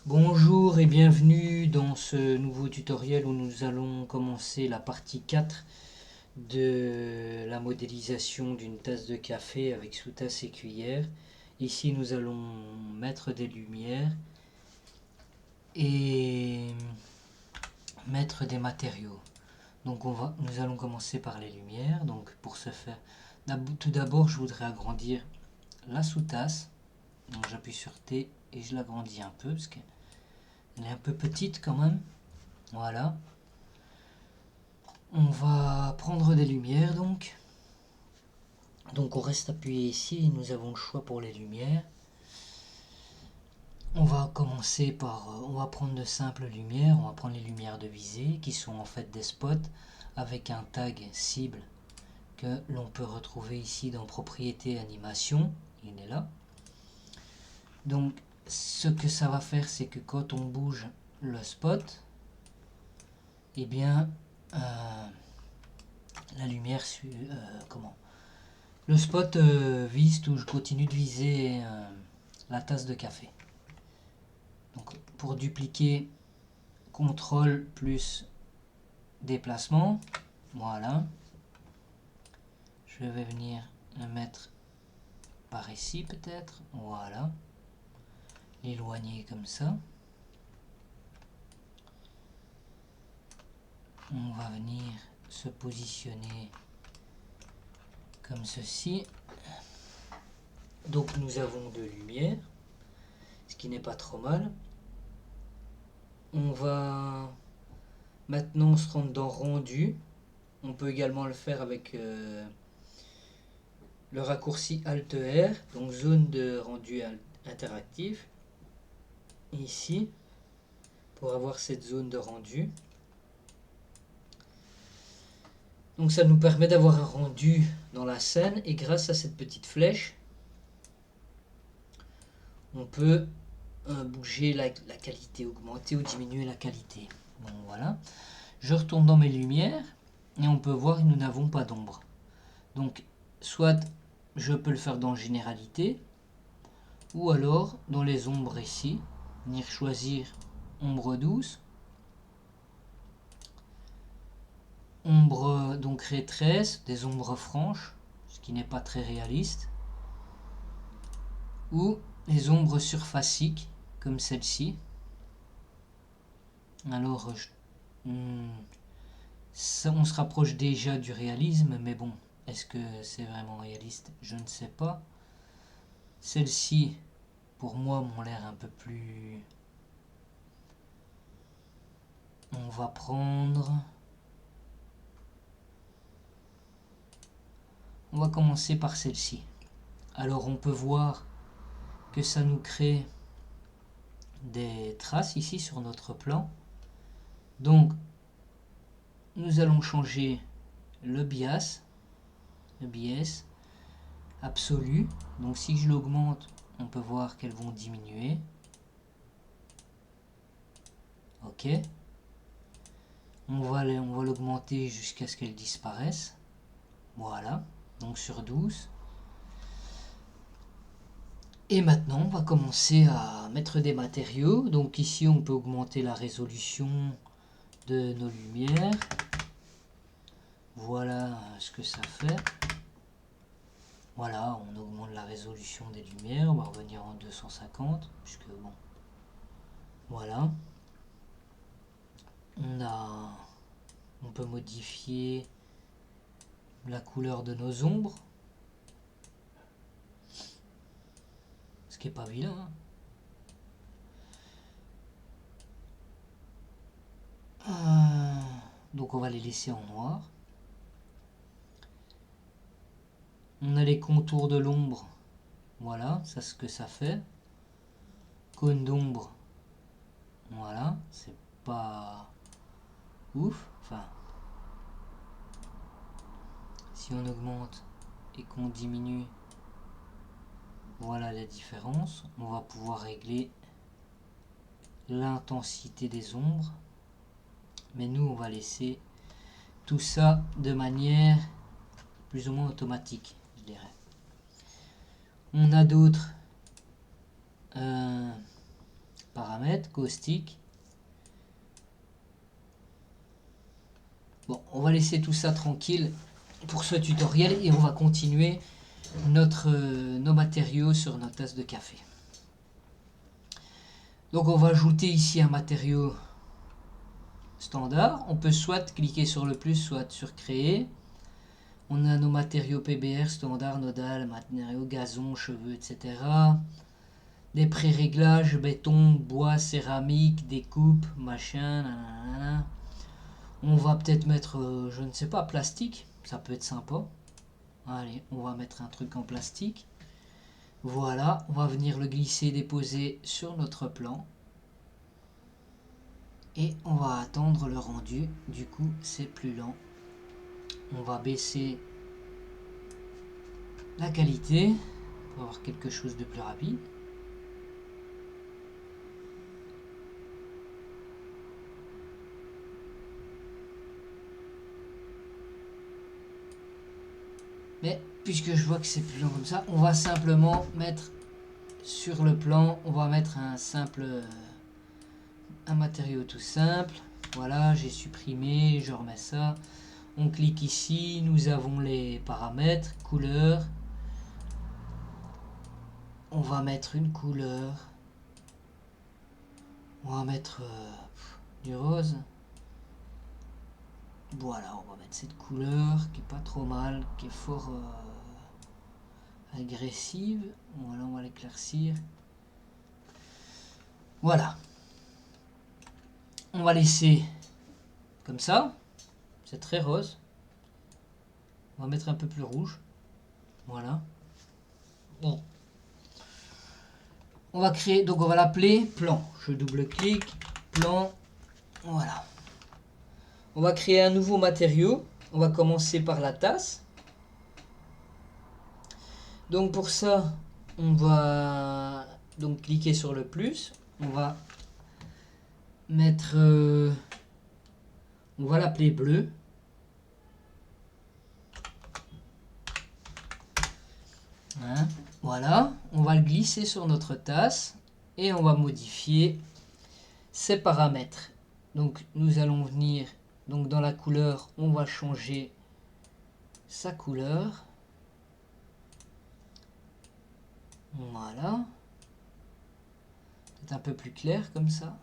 Bonjour et bienvenue dans ce nouveau tutoriel où nous allons commencer la partie 4 de la modélisation d'une tasse de café avec sous-tasse et cuillère. Ici nous allons mettre des lumières et mettre des matériaux. Donc nous allons commencer par les lumières. Donc pour ce faire, tout d'abord je voudrais agrandir la sous-tasse. Donc j'appuie sur T et je l'agrandis un peu parce qu'elle est un peu petite quand même. Voilà. On va prendre des lumières donc. Donc on reste appuyé ici, nous avons le choix pour les lumières. On va commencer par, on va prendre de simples lumières, on va prendre les lumières de visée qui sont en fait des spots avec un tag cible que l'on peut retrouver ici dans propriétés animation, il est là. Donc ce que ça va faire, c'est que quand on bouge le spot, eh bien la lumière le spot vise, je continue de viser la tasse de café. Donc pour dupliquer, CTRL plus déplacement, voilà. Je vais venir le mettre par ici peut-être, voilà. L'éloigner comme ça. On va venir se positionner comme ceci. Donc nous avons de lumière, ce qui n'est pas trop mal. On va maintenant se rendre dans rendu. On peut également le faire avec le raccourci Alt R, donc zone de rendu interactif. Ici, pour avoir cette zone de rendu. Donc ça nous permet d'avoir un rendu dans la scène et grâce à cette petite flèche, on peut bouger la qualité, augmenter ou diminuer la qualité. Bon voilà. Je retourne dans mes lumières et on peut voir que nous n'avons pas d'ombre. Donc soit je peux le faire dans généralité ou alors dans les ombres ici, venir choisir ombre douce, ombre donc rétréce, des ombres franches, ce qui n'est pas très réaliste, ou les ombres surfaciques comme celle-ci. Alors on se rapproche déjà du réalisme, mais bon, est-ce que c'est vraiment réaliste? Je ne sais pas. Celles-ci, pour moi, m'ont l'air un peu plus... On va prendre... On va commencer par celle-ci. Alors on peut voir que ça nous crée des traces ici sur notre plan. Donc nous allons changer le bias absolu. Donc si je l'augmente, on peut voir qu'elles vont diminuer. Ok. On va l'augmenter jusqu'à ce qu'elles disparaissent. Voilà. Donc sur 12. Et maintenant, on va commencer à mettre des matériaux. Donc ici, on peut augmenter la résolution de nos lumières. Voilà ce que ça fait. Voilà, on augmente la résolution des lumières. On va revenir en 250, puisque bon, voilà. On peut modifier la couleur de nos ombres, ce qui est pas vilain. Donc on va les laisser en noir. On a les contours de l'ombre. Voilà, ça c'est ce que ça fait. Cône d'ombre. Voilà, c'est pas ouf. Enfin, si on augmente et qu'on diminue, voilà la différence. On va pouvoir régler l'intensité des ombres. Mais nous, on va laisser tout ça de manière plus ou moins automatique, je dirais. On a d'autres paramètres, caustique. Bon, on va laisser tout ça tranquille pour ce tutoriel et on va continuer nos matériaux sur notre tasse de café. Donc on va ajouter ici un matériau standard. On peut soit cliquer sur le plus, soit sur créer. On a nos matériaux PBR, standard, nodal, matériaux gazon, cheveux, etc. Des pré-réglages, béton, bois, céramique, découpe, machin, nanana. On va peut-être mettre, je ne sais pas, plastique. Ça peut être sympa. Allez, on va mettre un truc en plastique. Voilà, on va venir le glisser, déposer sur notre plan. Et on va attendre le rendu. Du coup, c'est plus lent. On va baisser la qualité pour avoir quelque chose de plus rapide. Mais puisque je vois que c'est plus lent comme ça, on va simplement mettre sur le plan, on va mettre un matériau tout simple. Voilà, j'ai supprimé, je remets ça. On clique ici, nous avons les paramètres, couleur. On va mettre une couleur. On va mettre du rose. Voilà, on va mettre cette couleur qui est pas trop mal, qui est fort agressive. Voilà, on va l'éclaircir. Voilà. On va laisser comme ça. C'est très rose. On va mettre un peu plus rouge. Voilà. Bon. On va créer, donc on va l'appeler plan. Je double-clique, plan. Voilà. On va créer un nouveau matériau. On va commencer par la tasse. Donc pour ça, on va donc cliquer sur le plus. On va mettre, on va l'appeler bleu. Hein, voilà, on va le glisser sur notre tasse et on va modifier ses paramètres. Donc nous allons venir donc dans la couleur, on va changer sa couleur. Voilà. C'est un peu plus clair comme ça.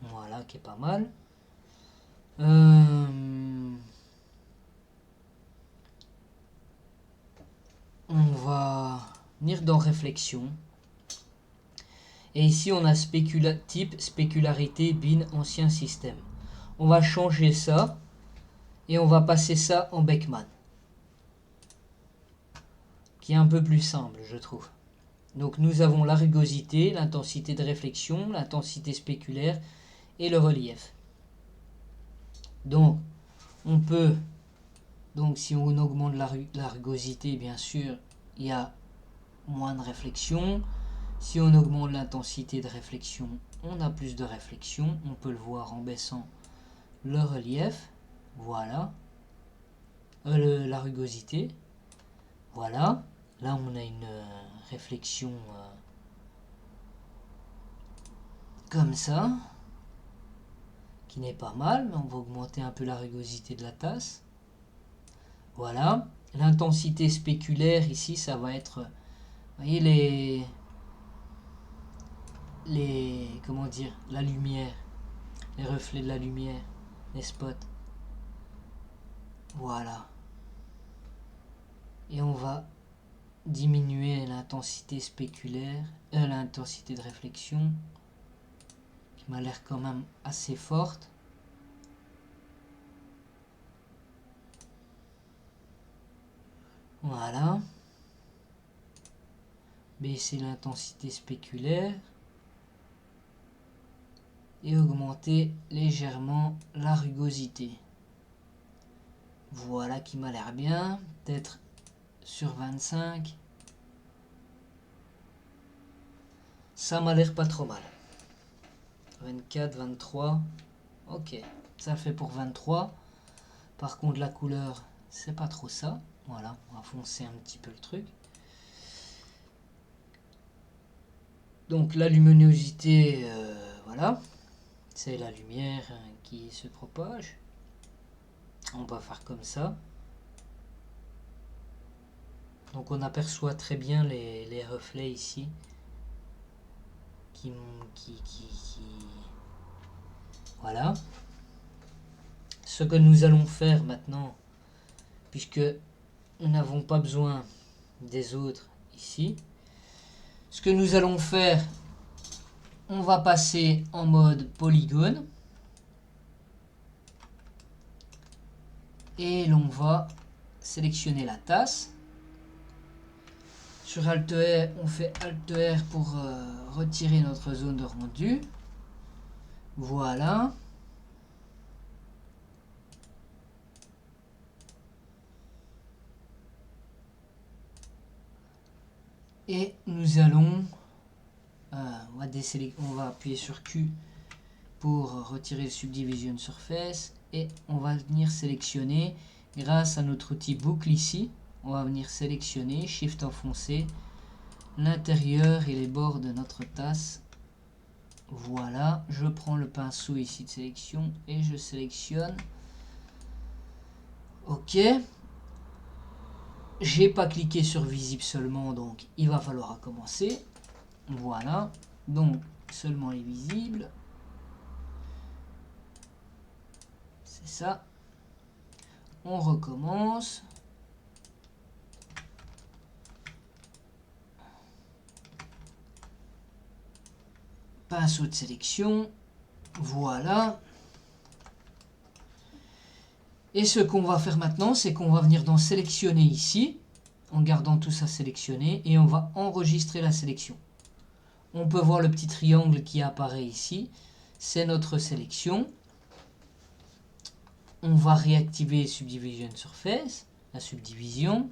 Voilà, qui est pas mal. On va venir dans réflexion. Et ici, on a type, spécularité, bin, ancien système. On va changer ça. Et on va passer ça en Beckman. Qui est un peu plus simple, je trouve. Donc nous avons la rugosité, l'intensité de réflexion, l'intensité spéculaire et le relief. Donc, on peut... Donc si on augmente la rugosité, bien sûr, il y a moins de réflexion. Si on augmente l'intensité de réflexion, on a plus de réflexion. On peut le voir en baissant le relief. Voilà. La rugosité. Voilà. Là, on a une réflexion comme ça, qui n'est pas mal, mais on va augmenter un peu la rugosité de la tasse. Voilà. L'intensité spéculaire, ici, ça va être... Vous voyez comment dire, la lumière, les reflets de la lumière, les spots. Voilà. Et on va diminuer l'intensité spéculaire, l'intensité de réflexion, qui m'a l'air quand même assez forte. Voilà. Baisser l'intensité spéculaire. Et augmenter légèrement la rugosité. Voilà qui m'a l'air bien. Peut-être sur 25. Ça m'a l'air pas trop mal. 24, 23. Ok, ça fait pour 23. Par contre, la couleur, c'est pas trop ça. Voilà, on va foncer un petit peu le truc. Donc la luminosité, voilà, c'est la lumière qui se propage. On va faire comme ça. Donc on aperçoit très bien les reflets ici qui voilà. Ce que nous allons faire maintenant, puisque nous n'avons pas besoin des autres ici, ce que nous allons faire, on va passer en mode polygone et l'on va sélectionner la tasse. Sur Alt R, on fait Alt R pour retirer notre zone de rendu. Voilà. Et nous allons, on va appuyer sur Q pour retirer le Subdivision Surface et on va venir sélectionner grâce à notre outil boucle ici. On va venir sélectionner, Shift enfoncé, l'intérieur et les bords de notre tasse. Voilà, je prends le pinceau ici de sélection et je sélectionne. Ok. J'ai pas cliqué sur visible seulement, donc il va falloir recommencer. Voilà, donc seulement les visibles. C'est ça. On recommence. Pinceau de sélection. Voilà. Et ce qu'on va faire maintenant, c'est qu'on va venir dans sélectionner ici, en gardant tout ça sélectionné, et on va enregistrer la sélection. On peut voir le petit triangle qui apparaît ici, c'est notre sélection. On va réactiver Subdivision Surface, la subdivision.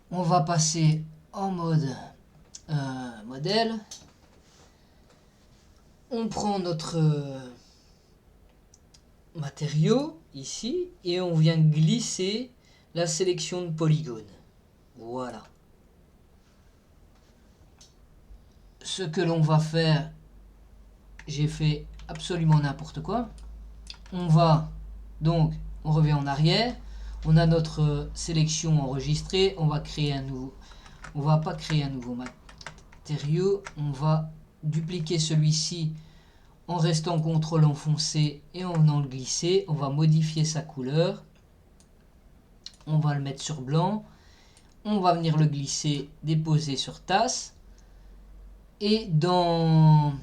On va passer en mode modèle. On prend notre matériau ici et on vient glisser la sélection de polygone. Voilà. Ce que l'on va faire, j'ai fait absolument n'importe quoi. On va donc, on revient en arrière. On a notre sélection enregistrée. On va créer un nouveau. On va pas créer un nouveau matériau. On va dupliquer celui-ci en restant CTRL enfoncé et en venant le glisser. On va modifier sa couleur. On va le mettre sur blanc. On va venir le glisser, déposer sur tasse. Et dans...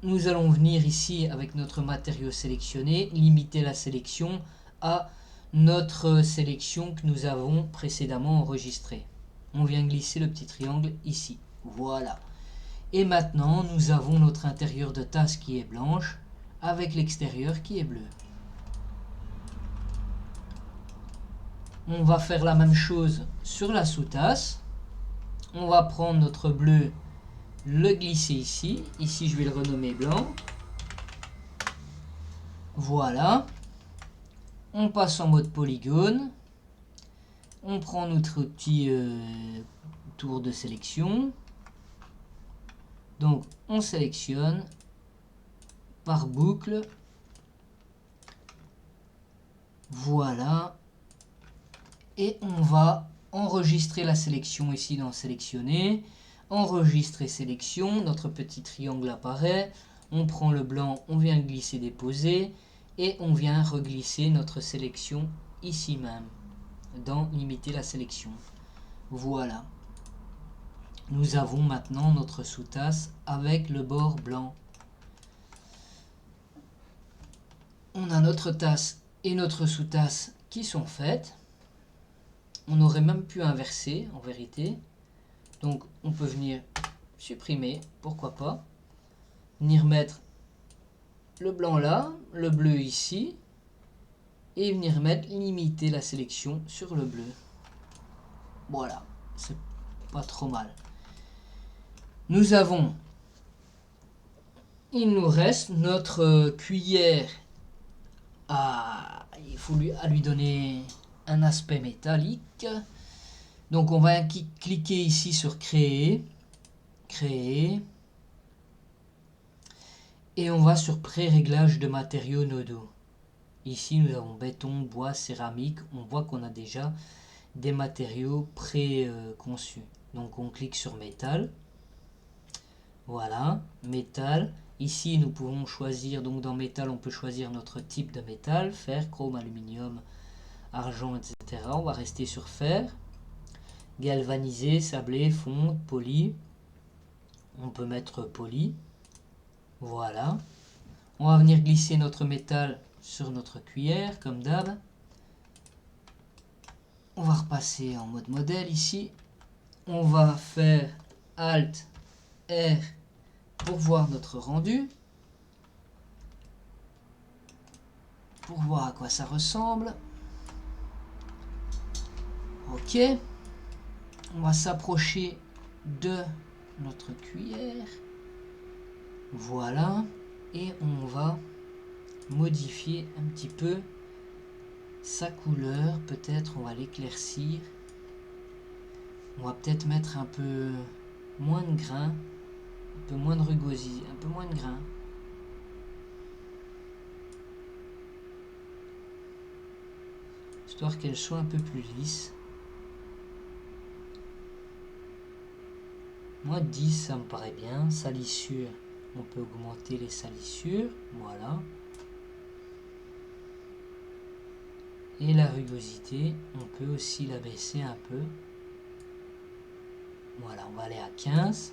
Nous allons venir ici avec notre matériau sélectionné, limiter la sélection à notre sélection que nous avons précédemment enregistrée. On vient glisser le petit triangle ici. Voilà. Et maintenant, nous avons notre intérieur de tasse qui est blanche avec l'extérieur qui est bleu. On va faire la même chose sur la sous-tasse. On va prendre notre bleu, le glisser ici. Ici, je vais le renommer blanc. Voilà. On passe en mode polygone. On prend notre outil tour de sélection. Donc, on sélectionne par boucle. Voilà. Et on va enregistrer la sélection ici dans sélectionner. Enregistrer sélection. Notre petit triangle apparaît. On prend le blanc, on vient le glisser, déposer. Et on vient reglisser notre sélection ici même. Dans limiter la sélection. Voilà. Nous avons maintenant notre sous-tasse avec le bord blanc. On a notre tasse et notre sous-tasse qui sont faites. On aurait même pu inverser en vérité. Donc on peut venir supprimer, pourquoi pas. Venir mettre le blanc là, le bleu ici. Et venir mettre limiter la sélection sur le bleu. Voilà, c'est pas trop mal. Nous avons, il nous reste notre cuillère il faut lui donner un aspect métallique. Donc on va cliquer ici sur créer créer. Et on va sur pré-réglage de matériaux nodaux. Ici, nous avons béton, bois, céramique. On voit qu'on a déjà des matériaux pré-conçus. Donc, on clique sur métal. Voilà, métal. Ici, nous pouvons choisir, donc dans métal, on peut choisir notre type de métal, fer, chrome, aluminium, argent, etc. On va rester sur fer. Galvanisé, sablé, fonte, poli. On peut mettre poli. Voilà. On va venir glisser notre métal sur notre cuillère, comme d'hab. On va repasser en mode modèle ici. On va faire Alt, R pour voir notre rendu. Pour voir à quoi ça ressemble. Ok. On va s'approcher de notre cuillère. Voilà. Et on va modifier un petit peu sa couleur. Peut-être on va l'éclaircir. On va peut-être mettre un peu moins de grains. Un peu moins de rugosité. Un peu moins de grains. Histoire qu'elle soit un peu plus lisse. Moi 10 ça me paraît bien. Salissure, on peut augmenter les salissures. Voilà. Et la rugosité, on peut aussi la baisser un peu. Voilà, on va aller à 15.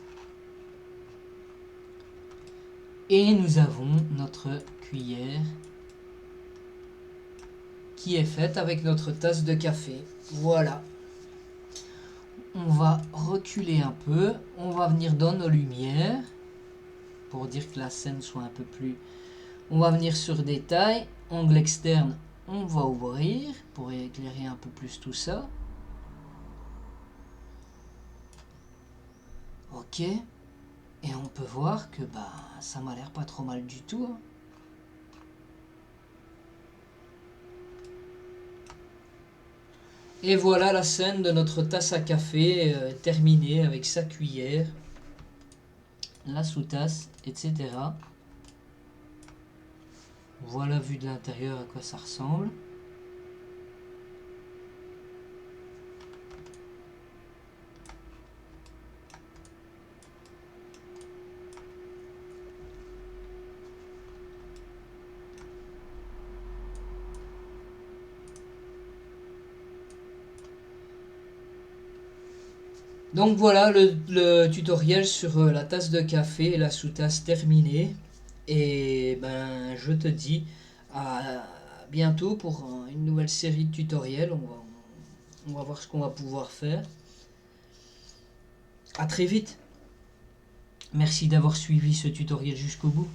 Et nous avons notre cuillère qui est faite avec notre tasse de café. Voilà. On va reculer un peu. On va venir dans nos lumières. Pour dire que la scène soit un peu plus... On va venir sur détail. Angle externe, on va ouvrir pour éclairer un peu plus tout ça. Ok. Et on peut voir que ça m'a l'air pas trop mal du tout. Hein. Et voilà la scène de notre tasse à café terminée avec sa cuillère, la sous-tasse, etc. Voilà vu de l'intérieur à quoi ça ressemble. Donc voilà le tutoriel sur la tasse de café et la sous-tasse terminée. Et je te dis à bientôt pour une nouvelle série de tutoriels. On va voir ce qu'on va pouvoir faire. À très vite. Merci d'avoir suivi ce tutoriel jusqu'au bout.